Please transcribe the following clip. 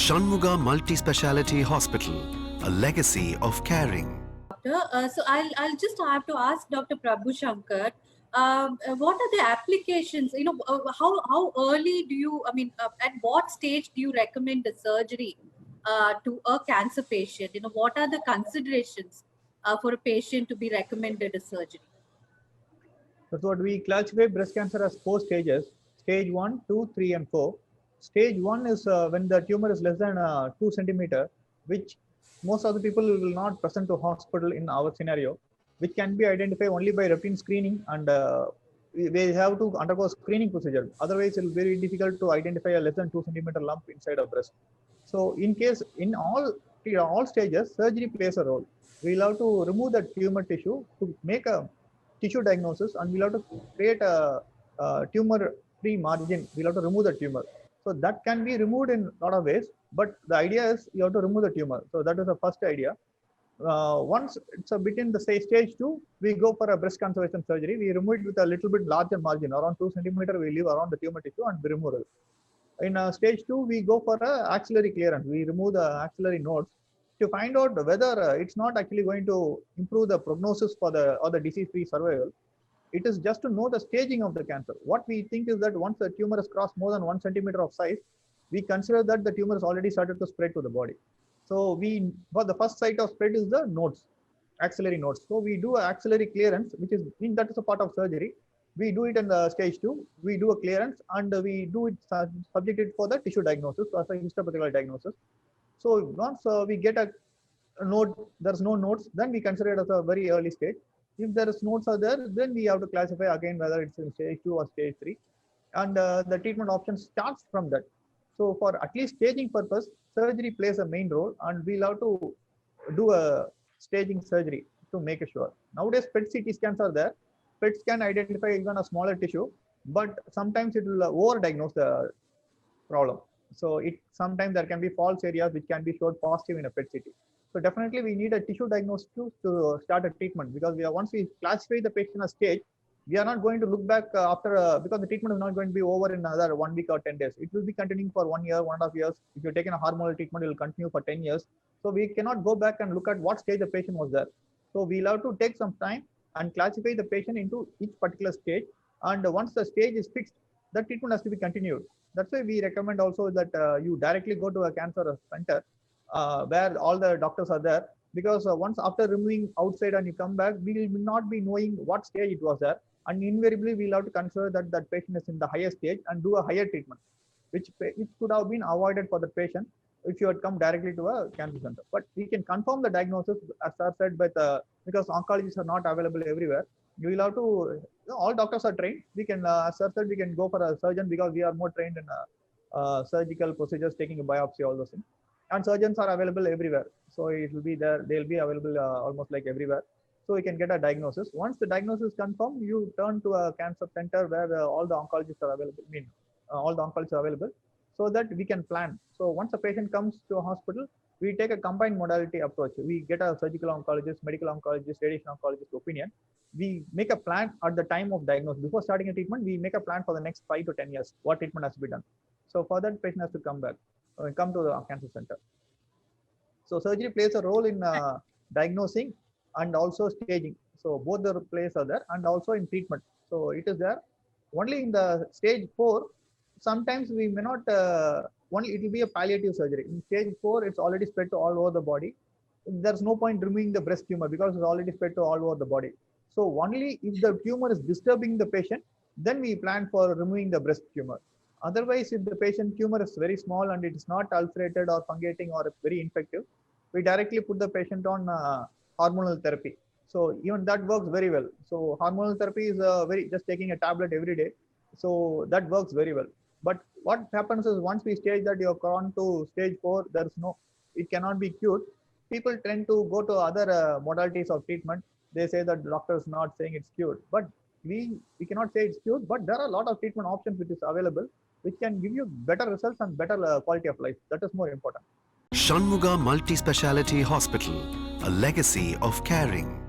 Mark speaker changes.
Speaker 1: Shanmuga Multi-Speciality Hospital, a legacy of caring.
Speaker 2: So I'll just have to ask Dr. Prabhu Shankar, what are the applications? How early do you? At what stage do you recommend the surgery to a cancer patient? What are the considerations for a patient to be recommended a surgery?
Speaker 3: That's what we classify breast cancer as 4 stages: stage 1, 2, 3, and 4. Stage 1 is when the tumor is less than 2 centimeter, which most of the people will not present to hospital in our scenario, which can be identified only by routine screening, and we have to undergo screening procedure. Otherwise, it will be very difficult to identify a less than 2 centimeter lump inside of breast. So in case in all stages, surgery plays a role. We'll have to remove the tumor tissue to make a tissue diagnosis, and we'll have to create a tumor-free margin. We'll have to remove the tumor. So that can be removed in a lot of ways, but the idea is you have to remove the tumor. So that is the first idea. Once it's a bit in the stage 2, we go for a breast conservation surgery. We remove it with a little bit larger margin, around 2 centimeter. We leave around the tumor tissue and we remove it. In stage 2, we go for a axillary clearance. We remove the axillary nodes to find out whether it's not actually going to improve the prognosis for the disease-free survival. It is just to know the staging of the cancer. What we think is that once the tumor has crossed more than 1 centimeter of size, we consider that the tumor has already started to spread to the body. So for the first site of spread is the nodes, axillary nodes. So we do an axillary clearance, that is a part of surgery. We do it in the stage 2. We do a clearance, and we do it subjected for the tissue diagnosis as a histopathological diagnosis. So once we get a node, there's no nodes, then we consider it as a very early stage. If there is nodes are there, then we have to classify again whether it's in stage 2 or stage 3. And the treatment option starts from that. So for at least staging purpose, surgery plays a main role, and we'll have to do a staging surgery to make sure. Nowadays, PET CT scans are there. PETs can identify even a smaller tissue, but sometimes it will over-diagnose the problem. So sometimes there can be false areas which can be showed positive in a PET CT. So definitely we need a tissue diagnosis to start a treatment, because once we classify the patient as stage, we are not going to look back after, because the treatment is not going to be over in another 1 week or 10 days. It will be continuing for 1 year, 1.5 years. If you're taking a hormonal treatment, it will continue for 10 years. So we cannot go back and look at what stage the patient was there. So we'll have to take some time and classify the patient into each particular stage. And once the stage is fixed, the treatment has to be continued. That's why we recommend also that you directly go to a cancer center where all the doctors are there, because once after removing outside and you come back, we will not be knowing what stage it was there. And invariably, we'll have to consider that that patient is in the higher stage and do a higher treatment, which could have been avoided for the patient if you had come directly to a cancer center. But we can confirm the diagnosis, as I said, because oncologists are not available everywhere. You will have to, all doctors are trained. We can, as I said, we can go for a surgeon, because we are more trained in surgical procedures, taking a biopsy, all those things. And surgeons are available everywhere. So it will be there, they'll be available almost like everywhere. So we can get a diagnosis. Once the diagnosis is confirmed, you turn to a cancer center where all the oncologists are available, all the oncologists are available, so that we can plan. So once a patient comes to a hospital, we take a combined modality approach. We get a surgical oncologist, medical oncologist, radiation oncologist opinion. We make a plan at the time of diagnosis. Before starting a treatment, we make a plan for the next 5 to 10 years, what treatment has to be done. So for that, patient has to come to the cancer center. So surgery plays a role in diagnosing and also staging. So both the plays are there, and also in treatment. So it is there. Only in the stage 4, sometimes we may not, only it will be a palliative surgery. In stage 4, it's already spread to all over the body. There's no point removing the breast tumor, because it's already spread to all over the body. So only if the tumor is disturbing the patient, then we plan for removing the breast tumor. Otherwise, if the patient tumor is very small and it is not ulcerated or fungating or very infective, we directly put the patient on hormonal therapy. So even that works very well. So hormonal therapy is just taking a tablet every day. So that works very well. But what happens is, once we stage that you're gone to stage 4, it cannot be cured. People tend to go to other modalities of treatment. They say that the doctor is not saying it's cured, but we cannot say it's cured. But there are a lot of treatment options which is available, which can give you better results and better quality of life. That is more important.
Speaker 1: Shanmuga Multi-Speciality Hospital, a legacy of caring.